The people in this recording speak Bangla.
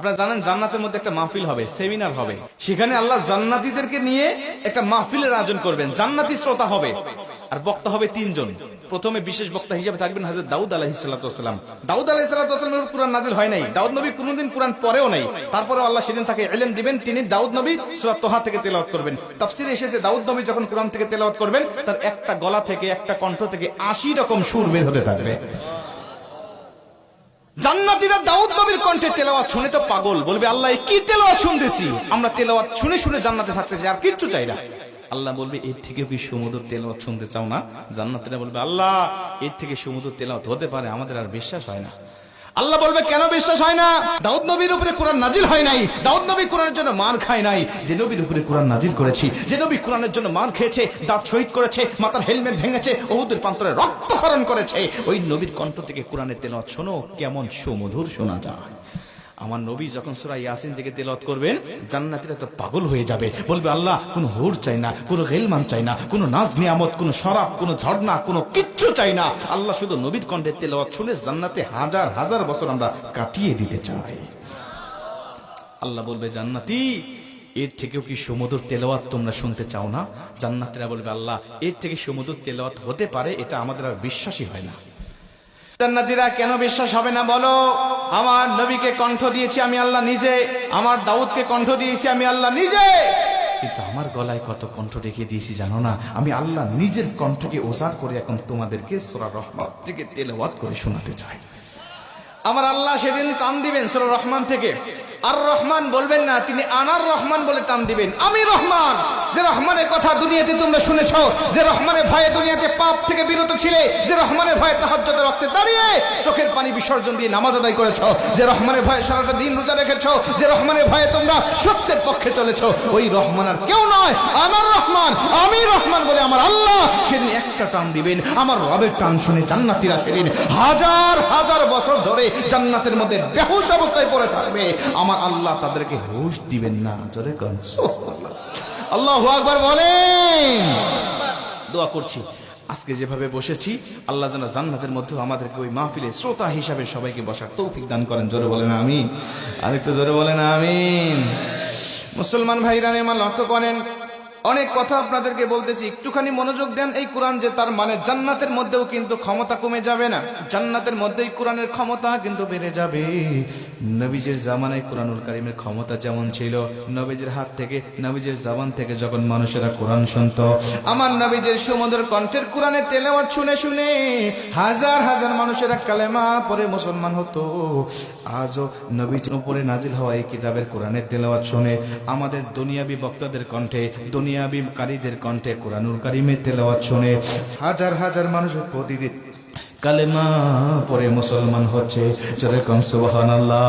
আপনারা জানেন জান্নাতের মধ্যে একটা মাহফিল হবে, সেমিনার হবে। সেখানে আল্লাহ জান্নাতীদেরকে নিয়ে একটা মাহফিলের আয়োজন করবেন। জান্নাতি শ্রোতা হবে আর বক্তা হবে তিনজন। প্রথমে বিশেষ বক্তা হিসেবে থাকবেন হযরত দাউদ আলাইহিস সালাম। দাউদ আলাইহিস সালামের কুরআন নাজিল হয় নাই, দাউদ নবী কোনোদিন কুরআন পড়েও নাই। তারপরেও আল্লাহ সেদিন তাকে ইলম দিবেন, তিনি দাউদ নবী সূরা তোহা থেকে তেলাওয়াত করবেন। তাফসীরে এসেছে দাউদ নবী যখন কুরআন থেকে তেলাওয়াত করবেন তার একটা গলা থেকে, একটা কণ্ঠ থেকে ৮০ রকম সুর বের হতে থাকবে। জান্নাতীরা দাউদ নবীর কণ্ঠে তেলাওয়াত শুনে তো পাগল, বলবে আল্লাহ কি তেলাওয়াত শুনতেছি, আমরা তেলাওয়াত শুনে শুনে জান্নাতে থাকতে চাই, আর কিচ্ছু চাই না। আল্লাহ বলবে এর থেকে কি সুমধুর তেলাওয়াত শুনতে চাও না? জান্নাতীরা বলবে আল্লাহ এর থেকে সুমধুর তেলাওয়াত হতে পারে, আমাদের আর বিশ্বাস হয় না। আল্লাহ বলবে কেন বিশ্বাস হয় না? দাউদ নবীর উপরে কোরআন নাজিল হয় নাই, দাউদ নবী কোরআনের জন্য মার খায় নাই। যে নবীর উপরে কোরআন নাজিল করেছি, যে নবী কোরআনের জন্য মার খেয়েছে, দাঁত শহীদ করেছে, মাথার হেলমেট ভেঙেছে, উহুদের প্রান্তরে রক্তক্ষরণ করেছে, ওই নবীর কণ্ঠ থেকে কোরআনের তেলাওয়াত শোনো কেমন সুমধুর শোনা যায়। আমার নবী যখন সূরা ইয়াসিন থেকে তেলাওয়াত করবেন জান্নাতীরা তো পাগল হয়ে যাবে, বলবে আল্লাহ কোনো হুর চাই না, কোনো গিলমান চাই না, কোনো নাজ নিয়ামত, কোনো শরাব, কোনো ঝর্ণা, কোনো কিচ্ছু চাই না। আল্লাহ শুধু নবীর কণ্ঠে তেলাওয়াত শুনে জান্নাতে হাজার হাজার বছর আমরা কাটিয়ে দিতে চাই। আল্লাহ বলবে জান্নাতি এর থেকেও কি সুমধুর তেলাওয়াত তোমরা শুনতে চাও না? জান্নাতীরা বলবে আল্লাহ এর থেকে সুমধুর তেলাওয়াত হতে পারে, এটা আমাদের আর বিশ্বাসই হয় না। জান্নাতীরা কেন বিশ্বাস হবে না বলো? আমার নবীকে কণ্ঠ দিয়েছি আমি আল্লাহ নিজে, আমার দাউদকে কণ্ঠ দিয়েছি আমি আল্লাহ নিজে, কিন্তু আমার গলায় কত কণ্ঠ রেখে দিয়েছি জানো না? আমি আল্লাহ নিজের কণ্ঠকে ওজার করে এখন তোমাদেরকে সূরা রহমান থেকে তেলাওয়াত করে শোনাতে চাই। আমার আল্লাহ সেদিন টান দিবেন সূরা রহমান থেকে, আর রহমান বলবেন না, তিনি আনার রহমান বলে টান দিবেন। আমি রহমান, যে রহমানের কথা দুনিয়াতে তোমরা শুনেছ, যে রহমানের ভয়ে দুনিয়াতে পাপ থেকে বিরত ছিলে, যে রহমানের ভয়ে তাহাজ্জুদের ওয়াক্তে দাঁড়িয়ে চোখের পানি বিসর্জন দিয়ে নামাজ আদায় করেছ, যে রহমানের ভয়ে সারাটা দিন রোজা রেখেছ, যে রহমানের ভয়ে তোমরা সত্যের পক্ষে চলেছ, ওই রহমান আর কেউ নয়, আনার রহমান, আমি রহমান বলে আমার আল্লাহ সেদিন একটা টান দিবেন। আমার রবের টান শুনে জান্নাতীরা সেদিন হাজার হাজার বছর ধরে জান্নাতের মধ্যে বেহুশ অবস্থায় পড়ে থাকবে। আমার আল্লাহ তাদেরকে হুশ দিবেন না। জোরে কোন সুবহানাল্লাহ, আল্লাহু আকবার বলেন। দোয়া করছি আজকে যেভাবে বসেছি আল্লাহ যেন জান্নাতের মধ্যে আমাদেরকে ওই মাহফিলে শ্রোতা হিসাবে সবাইকে বসার তৌফিক দান করেন। জোরে বলেন আমিন, আরেকটু জোরে বলেন আমিন। মুসলমান ভাইরা আমার লক্ষ্য করেন, অনেক কথা আপনাদেরকে বলতেছি, একটুখানি মনোযোগ দেন। এই কোরআন যে তার মানে জান্নাতের মধ্যেও কিন্তু ক্ষমতা কমে যাবে না, জান্নাতের মধ্যেই কোরআনের ক্ষমতা কিন্তু বেড়ে যাবে। নবীজির জামানায় কোরআনুল কারীমের ক্ষমতা যেমন ছিল, নবীজির হাত থেকে, নবীজির জবান থেকে যখন মানুষেরা কোরআন শুনতো, আমার নবীজির সুমধুর কণ্ঠের কোরআনের তেলাওয়াত শুনে শুনে হাজার হাজার মানুষেরা কালেমা পড়ে মুসলমান হতো। আজও নবীজির উপরে নাজিল হওয়া এই কিতাবের কোরআনের তেলাওয়াত শুনে আমাদের দুনিয়াবি বক্তাদের কণ্ঠে, দুনিয়াবি কারীদের কণ্ঠে কোরআনুল কারীমের তেলাওয়াত শুনে হাজার হাজার মানুষ প্রতিদিন কালেমা পড়ে মুসলমান হচ্ছে। জোরে কোন সুবহানাল্লাহ।